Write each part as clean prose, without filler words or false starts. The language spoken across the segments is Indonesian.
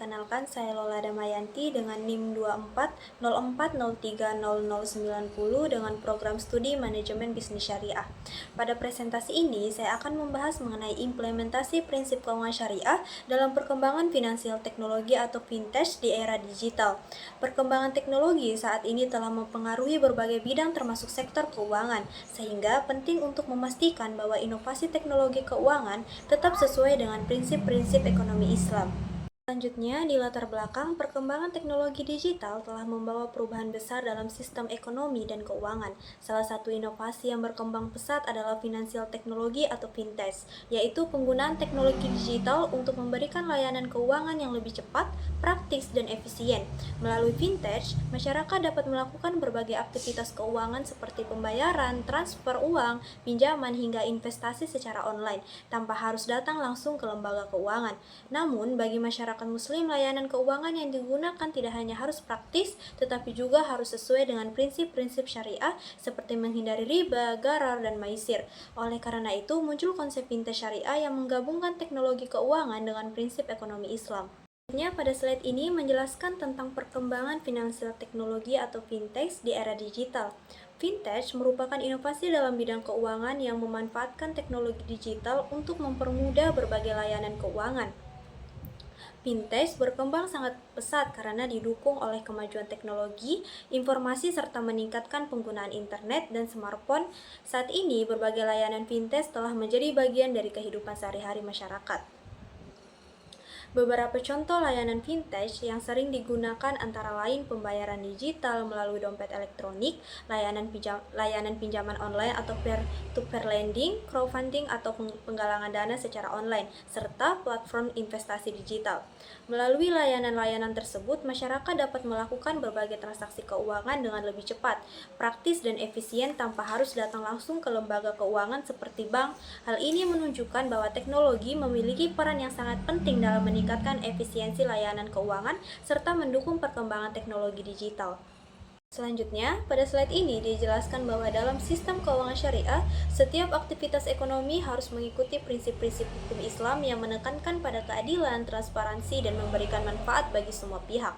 Perkenalkan, saya Lola Damayanti dengan NIM 2404030090 dengan program studi Manajemen Bisnis Syariah. Pada presentasi ini, saya akan membahas mengenai implementasi prinsip keuangan syariah dalam perkembangan finansial teknologi atau fintech di era digital. Perkembangan teknologi saat ini telah mempengaruhi berbagai bidang termasuk sektor keuangan, sehingga penting untuk memastikan bahwa inovasi teknologi keuangan tetap sesuai dengan prinsip-prinsip ekonomi Islam. Selanjutnya, di latar belakang, perkembangan teknologi digital telah membawa perubahan besar dalam sistem ekonomi dan keuangan. Salah satu inovasi yang berkembang pesat adalah finansial teknologi atau fintech, yaitu penggunaan teknologi digital untuk memberikan layanan keuangan yang lebih cepat, praktis, dan efisien. Melalui fintech, masyarakat dapat melakukan berbagai aktivitas keuangan seperti pembayaran, transfer uang, pinjaman, hingga investasi secara online, tanpa harus datang langsung ke lembaga keuangan. Namun, bagi masyarakat Muslim, layanan keuangan yang digunakan tidak hanya harus praktis, tetapi juga harus sesuai dengan prinsip-prinsip syariah seperti menghindari riba, gharar, dan maisir. Oleh karena itu, muncul konsep fintech syariah yang menggabungkan teknologi keuangan dengan prinsip ekonomi Islam. Selanjutnya, pada slide ini menjelaskan tentang perkembangan finansial teknologi atau fintech di era digital. Fintech merupakan inovasi dalam bidang keuangan yang memanfaatkan teknologi digital untuk mempermudah berbagai layanan keuangan. Fintech berkembang sangat pesat karena didukung oleh kemajuan teknologi, informasi, serta meningkatkan penggunaan internet dan smartphone. Saat ini, berbagai layanan fintech telah menjadi bagian dari kehidupan sehari-hari masyarakat. Beberapa contoh layanan fintech yang sering digunakan antara lain pembayaran digital melalui dompet elektronik, layanan pinjaman online atau peer-to-peer lending, crowdfunding atau penggalangan dana secara online, serta platform investasi digital. Melalui layanan-layanan tersebut, masyarakat dapat melakukan berbagai transaksi keuangan dengan lebih cepat, praktis, dan efisien tanpa harus datang langsung ke lembaga keuangan seperti bank. Hal ini menunjukkan bahwa teknologi memiliki peran yang sangat penting dalam meningkatkan efisiensi layanan keuangan serta mendukung perkembangan teknologi digital. Selanjutnya, pada slide ini dijelaskan bahwa dalam sistem keuangan syariah, setiap aktivitas ekonomi harus mengikuti prinsip-prinsip hukum Islam yang menekankan pada keadilan, transparansi, dan memberikan manfaat bagi semua pihak.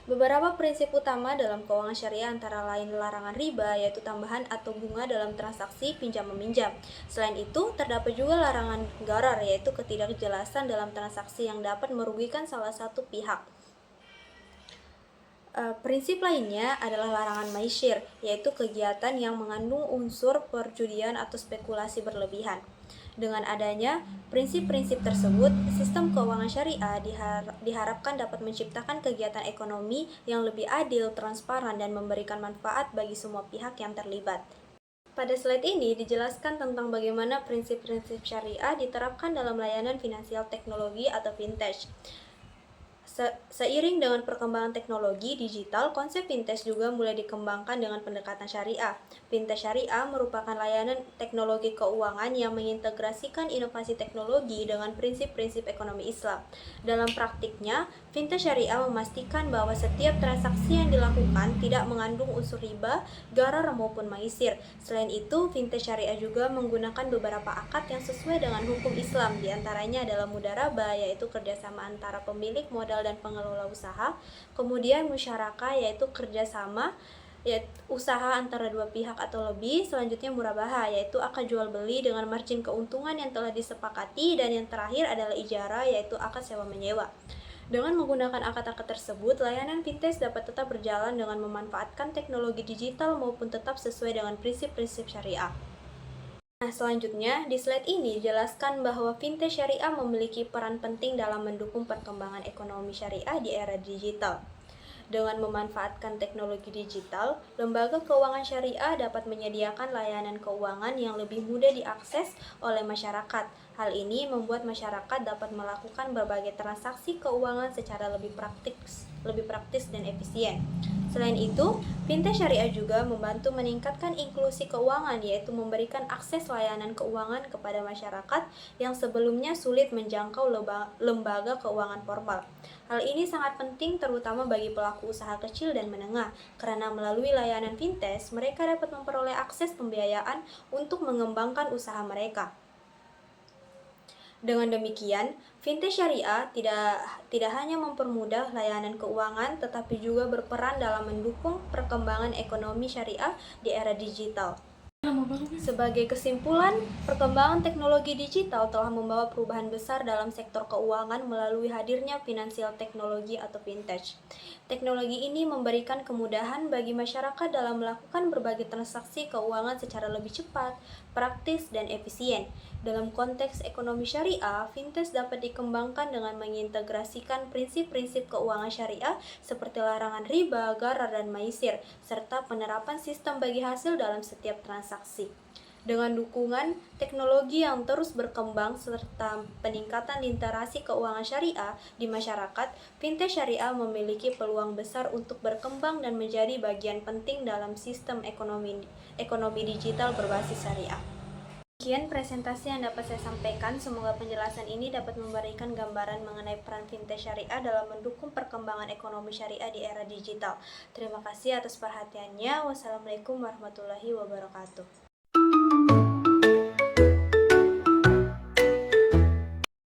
Beberapa prinsip utama dalam keuangan syariah antara lain larangan riba, yaitu tambahan atau bunga dalam transaksi pinjam-meminjam. Selain itu, terdapat juga larangan gharar, yaitu ketidakjelasan dalam transaksi yang dapat merugikan salah satu pihak. Prinsip lainnya adalah larangan maisir, yaitu kegiatan yang mengandung unsur perjudian atau spekulasi berlebihan. Dengan adanya prinsip-prinsip tersebut, sistem keuangan syariah diharapkan dapat menciptakan kegiatan ekonomi yang lebih adil, transparan, dan memberikan manfaat bagi semua pihak yang terlibat. Pada slide ini dijelaskan tentang bagaimana prinsip-prinsip syariah diterapkan dalam layanan finansial teknologi atau fintech. Seiring dengan perkembangan teknologi digital, konsep fintech juga mulai dikembangkan dengan pendekatan syariah. Fintech syariah merupakan layanan teknologi keuangan yang mengintegrasikan inovasi teknologi dengan prinsip-prinsip ekonomi Islam. Dalam praktiknya, fintech syariah memastikan bahwa setiap transaksi yang dilakukan tidak mengandung unsur riba, gharar, maupun maisir. Selain itu, fintech syariah juga menggunakan beberapa akad yang sesuai dengan hukum Islam, diantaranya adalah mudharabah, yaitu kerjasama antara pemilik modal dan pengelola usaha, kemudian musyarakah, yaitu kerjasama usaha antara dua pihak atau lebih, selanjutnya murabaha, yaitu akad jual beli dengan margin keuntungan yang telah disepakati, dan yang terakhir adalah ijarah, yaitu akad sewa menyewa. Dengan menggunakan akad-akad tersebut, layanan fintech dapat tetap berjalan dengan memanfaatkan teknologi digital maupun tetap sesuai dengan prinsip-prinsip syariah. Nah, selanjutnya, di slide ini dijelaskan bahwa fintech syariah memiliki peran penting dalam mendukung perkembangan ekonomi syariah di era digital. Dengan memanfaatkan teknologi digital, lembaga keuangan syariah dapat menyediakan layanan keuangan yang lebih mudah diakses oleh masyarakat. Hal ini membuat masyarakat dapat melakukan berbagai transaksi keuangan secara lebih praktis dan efisien. Selain itu, fintech syariah juga membantu meningkatkan inklusi keuangan, yaitu memberikan akses layanan keuangan kepada masyarakat yang sebelumnya sulit menjangkau lembaga keuangan formal. Hal ini sangat penting terutama bagi pelaku usaha kecil dan menengah, karena melalui layanan fintech, mereka dapat memperoleh akses pembiayaan untuk mengembangkan usaha mereka. Dengan demikian, fintech syariah tidak hanya mempermudah layanan keuangan, tetapi juga berperan dalam mendukung perkembangan ekonomi syariah di era digital. Sebagai kesimpulan, perkembangan teknologi digital telah membawa perubahan besar dalam sektor keuangan melalui hadirnya finansial teknologi atau fintech. Teknologi ini memberikan kemudahan bagi masyarakat dalam melakukan berbagai transaksi keuangan secara lebih cepat, praktis, dan efisien. Dalam konteks ekonomi syariah, fintech dapat dikembangkan dengan mengintegrasikan prinsip-prinsip keuangan syariah seperti larangan riba, gharar, dan maisir, serta penerapan sistem bagi hasil dalam setiap transaksi. Dengan dukungan teknologi yang terus berkembang serta peningkatan literasi keuangan syariah di masyarakat, fintech syariah memiliki peluang besar untuk berkembang dan menjadi bagian penting dalam sistem ekonomi digital berbasis syariah. Sekian presentasi yang dapat saya sampaikan. Semoga penjelasan ini dapat memberikan gambaran mengenai peran fintech syariah dalam mendukung perkembangan ekonomi syariah di era digital. Terima kasih atas perhatiannya. Wassalamualaikum warahmatullahi wabarakatuh.